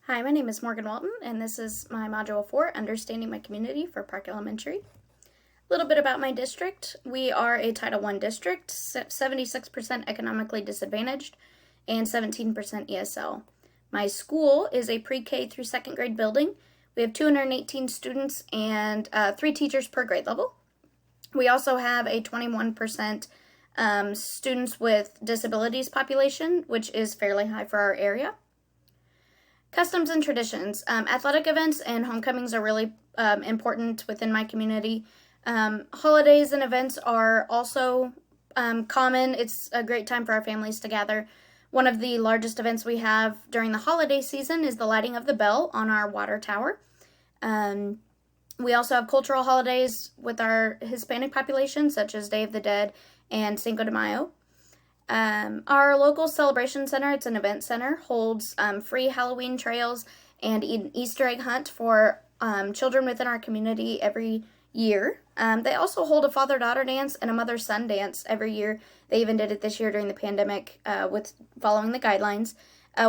Hi, my name is Morgan Walton, and this is my Module 4, Understanding My Community for Park Elementary. A little bit about my district. We are a Title I district, 76% economically disadvantaged, and 17% ESL. My school is a pre-K through second grade building. We have 218 students and 3 teachers per grade level. We also have a 21% students with disabilities population, which is fairly high for our area. Customs and traditions. Athletic events and homecomings are really important within my community. Holidays and events are also common. It's a great time for our families to gather. One of the largest events we have during the holiday season is the lighting of the bell on our water tower. We also have cultural holidays with our Hispanic population, such as Day of the Dead and Cinco de Mayo. Our local celebration center, it's an event center, holds free Halloween trails and an Easter egg hunt for children within our community every year. They also hold a father-daughter dance and a mother-son dance every year. They even did it this year during the pandemic with following the guidelines,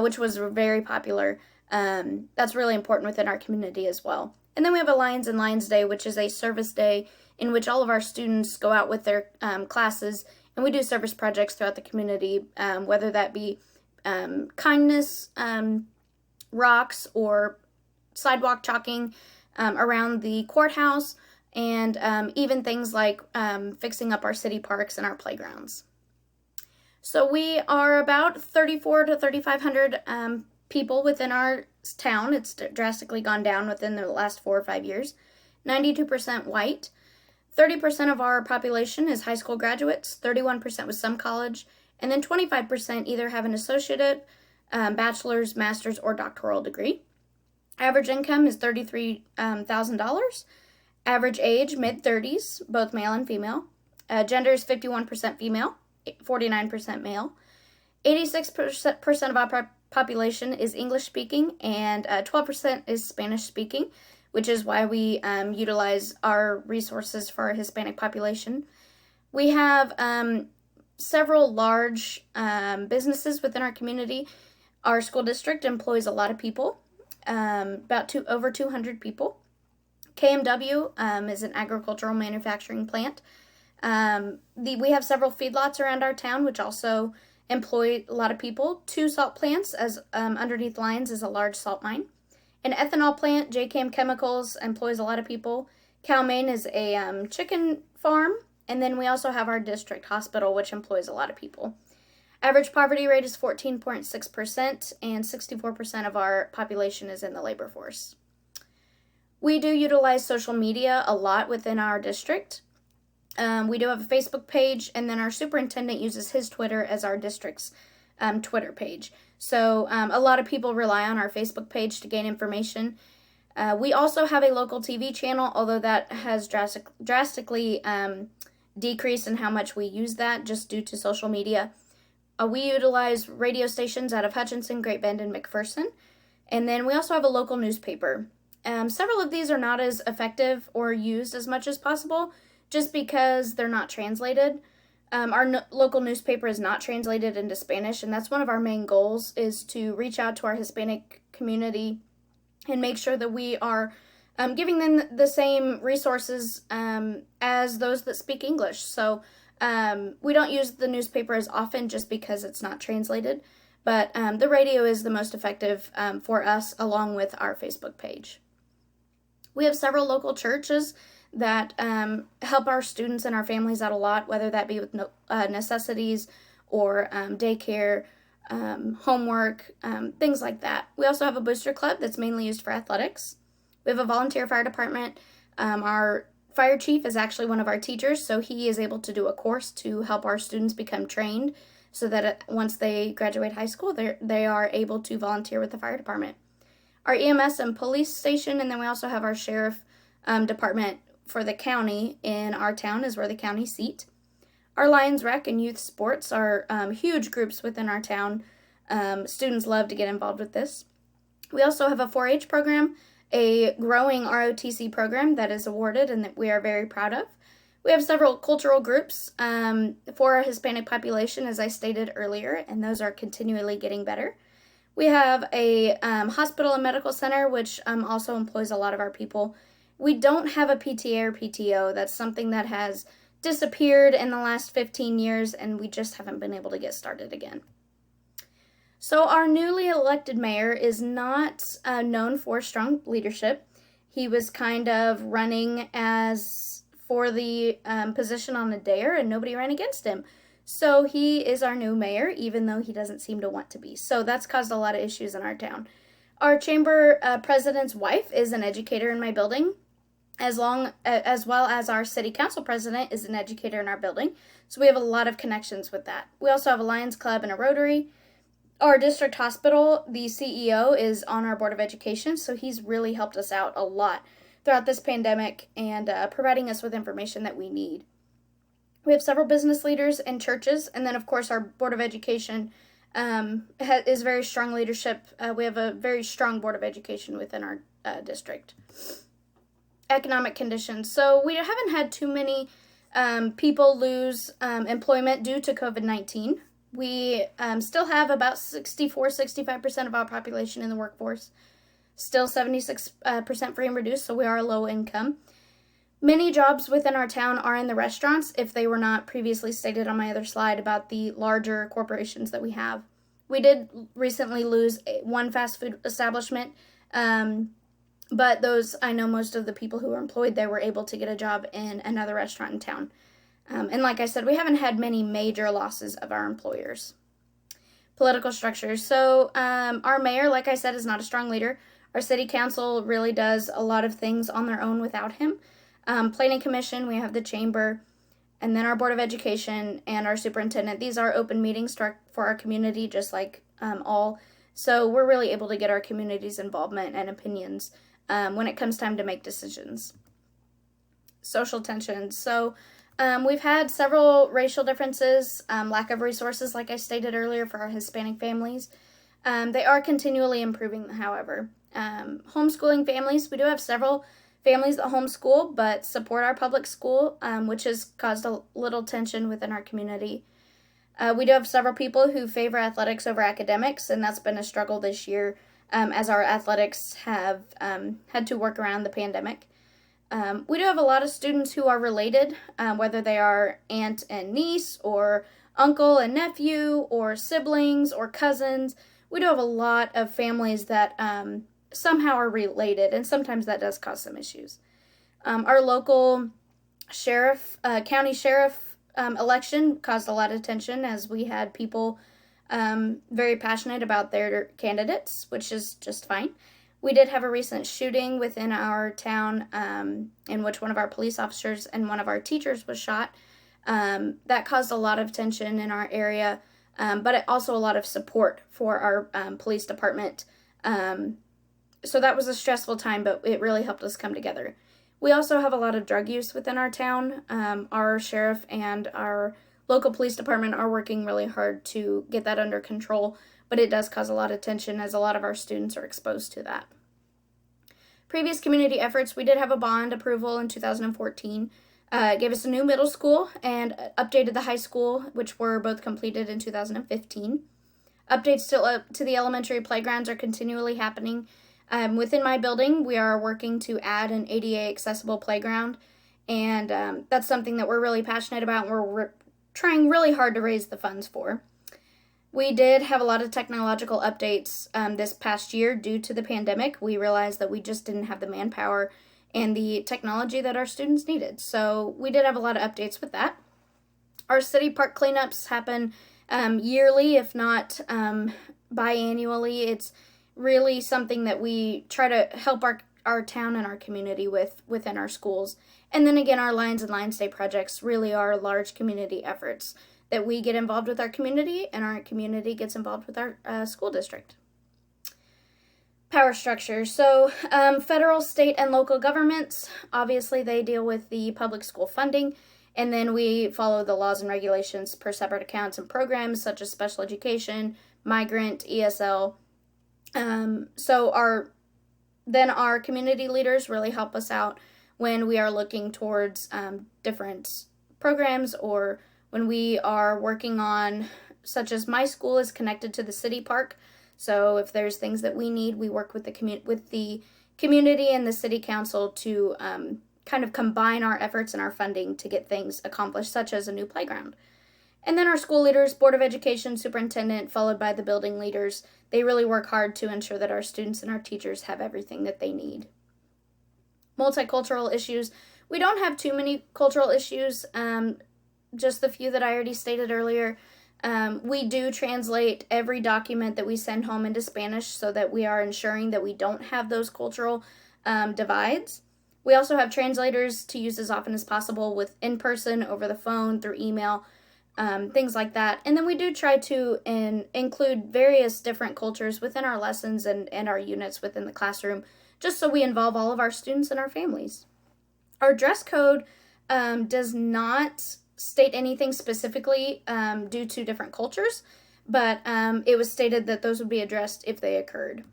which was very popular. That's really important within our community as well. And then we have a Lions and Lions Day, which is a service day in which all of our students go out with their classes, and we do service projects throughout the community, whether that be kindness, rocks, or sidewalk chalking around the courthouse, and even things like fixing up our city parks and our playgrounds. So we are about 3,400 to 3,500 people within our town. It's drastically gone down within the last 4 or 5 years. 92% white. 30% of our population is high school graduates, 31% with some college, and then 25% either have an associate, bachelor's, master's, or doctoral degree. Average income is $33,000. Average age, mid-30s, both male and female. Gender is 51% female, 49% male. 86% of our population is English-speaking, and 12% is Spanish-speaking, which is why we utilize our resources for our Hispanic population. We have several large businesses within our community. Our school district employs a lot of people, over 200 people. KMW is an agricultural manufacturing plant. We have several feedlots around our town, which also employ a lot of people. 2 salt plants, as underneath Lyons is a large salt mine. An ethanol plant, JCAM Chemicals, employs a lot of people. Cal-Maine is a chicken farm. And then we also have our district hospital, which employs a lot of people. Average poverty rate is 14.6%, and 64% of our population is in the labor force. We do utilize social media a lot within our district. We do have a Facebook page, and then our superintendent uses his Twitter as our district's Twitter page. So a lot of people rely on our Facebook page to gain information. We also have a local TV channel, although that has drastically decreased in how much we use that just due to social media. We utilize radio stations out of Hutchinson, Great Bend, and McPherson. And then we also have a local newspaper. Several of these are not as effective or used as much as possible just because they're not translated. Our local newspaper is not translated into Spanish, and that's one of our main goals, is to reach out to our Hispanic community and make sure that we are giving them the same resources as those that speak English. So we don't use the newspaper as often just because it's not translated, but the radio is the most effective for us, along with our Facebook page. We have several local churches that help our students and our families out a lot, whether that be with necessities or daycare, homework, things like that. We also have a booster club that's mainly used for athletics. We have a volunteer fire department. Our fire chief is actually one of our teachers, so he is able to do a course to help our students become trained so that once they graduate high school, they are able to volunteer with the fire department. Our EMS and police station, and then we also have our sheriff department for the county in our town is where the county seat. Our Lions Rec and youth sports are huge groups within our town. Students love to get involved with this. We also have a 4-H program, a growing ROTC program that is awarded and that we are very proud of. We have several cultural groups for our Hispanic population, as I stated earlier, and those are continually getting better. We have a hospital and medical center, which also employs a lot of our people. We don't have a PTA or PTO. That's something that has disappeared in the last 15 years, and we just haven't been able to get started again. So our newly elected mayor is not known for strong leadership. He was kind of running as for the position on a dare, and nobody ran against him. So he is our new mayor, even though he doesn't seem to want to be. So that's caused a lot of issues in our town. Our chamber president's wife is an educator in my building, as well as our city council president is an educator in our building. So we have a lot of connections with that. We also have a Lions Club and a Rotary. Our district hospital, the CEO is on our Board of Education, so he's really helped us out a lot throughout this pandemic and providing us with information that we need. We have several business leaders and churches, and then, of course, our Board of Education is very strong leadership. We have a very strong Board of Education within our district. Economic conditions. So we haven't had too many people lose employment due to COVID-19. We still have about 65% of our population in the workforce. Still 76% free and reduced, so we are low income. Many jobs within our town are in the restaurants, if they were not previously stated on my other slide about the larger corporations that we have. We did recently lose one fast food establishment, but those, I know most of the people who were employed there were able to get a job in another restaurant in town. And like I said, we haven't had many major losses of our employers. Political structures. So our mayor, like I said, is not a strong leader. Our city council really does a lot of things on their own without him. Planning commission, we have the chamber, and then our Board of Education and our superintendent. These are open meetings for our community, just like all. So we're really able to get our community's involvement and opinions when it comes time to make decisions. Social tensions. So we've had several racial differences, lack of resources, like I stated earlier, for our Hispanic families. They are continually improving, however. Homeschooling families, we do have several families that homeschool but support our public school, which has caused a little tension within our community. We do have several people who favor athletics over academics, and that's been a struggle this year as our athletics have had to work around the pandemic. We do have a lot of students who are related, whether they are aunt and niece, or uncle and nephew, or siblings, or cousins. We do have a lot of families that somehow are related, and sometimes that does cause some issues. Our local sheriff, county sheriff election caused a lot of tension, as we had people very passionate about their candidates, which is just fine. We did have a recent shooting within our town in which one of our police officers and one of our teachers was shot. That caused a lot of tension in our area, but also a lot of support for our police department. So that was a stressful time, but it really helped us come together. We also have a lot of drug use within our town. Our sheriff and our local police department are working really hard to get that under control, but it does cause a lot of tension as a lot of our students are exposed to that. Previous community efforts, we did have a bond approval in 2014. It gave us a new middle school and updated the high school, which were both completed in 2015. Updates to the elementary playgrounds are continually happening. Within my building, we are working to add an ADA accessible playground, and that's something that we're really passionate about, and we're trying really hard to raise the funds for. We did have a lot of technological updates this past year due to the pandemic. We realized that we just didn't have the manpower and the technology that our students needed. So we did have a lot of updates with that. Our city park cleanups happen yearly, if not biannually. It's really something that we try to help our town and our community with within our schools. And then again, our Lions and Lions Day projects really are large community efforts that we get involved with our community, and our community gets involved with our school district. Power structure. So federal, state, and local governments, obviously they deal with the public school funding, and then we follow the laws and regulations per separate accounts and programs such as special education, migrant, ESL. So our community leaders really help us out when we are looking towards different programs, or when we are working on, such as my school is connected to the city park. So if there's things that we need, we work with the community and the city council to kind of combine our efforts and our funding to get things accomplished, such as a new playground. And then our school leaders, Board of Education, Superintendent, followed by the building leaders, they really work hard to ensure that our students and our teachers have everything that they need. Multicultural issues. We don't have too many cultural issues, just the few that I already stated earlier. We do translate every document that we send home into Spanish so that we are ensuring that we don't have those cultural divides. We also have translators to use as often as possible with in person, over the phone, through email, things like that. And then we do try to include various different cultures within our lessons and our units within the classroom, just so we involve all of our students and our families. Our dress code does not state anything specifically due to different cultures, but it was stated that those would be addressed if they occurred.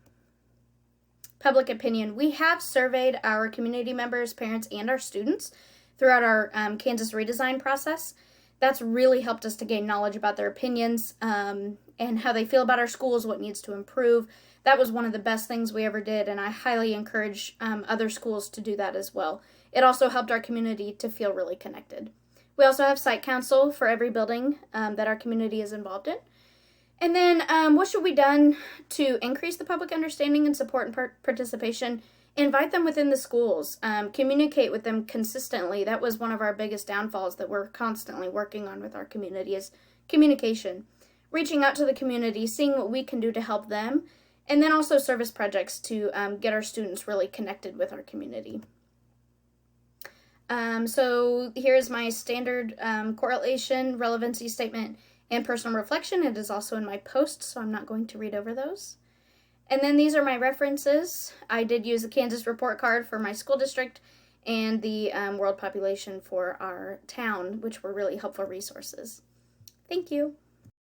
Public opinion. We have surveyed our community members, parents, and our students throughout our Kansas redesign process. That's really helped us to gain knowledge about their opinions and how they feel about our schools, what needs to improve. That was one of the best things we ever did, and I highly encourage other schools to do that as well. It also helped our community to feel really connected. We also have site council for every building that our community is involved in. And then what should be done to increase the public understanding and support and participation? Invite them within the schools. Communicate with them consistently. That was one of our biggest downfalls that we're constantly working on with our community is communication. Reaching out to the community, seeing what we can do to help them, and then also service projects to get our students really connected with our community. So here's my standard correlation, relevancy statement, and personal reflection. It is also in my post, so I'm not going to read over those. And then these are my references. I did use the Kansas report card for my school district and the world population for our town, which were really helpful resources. Thank you.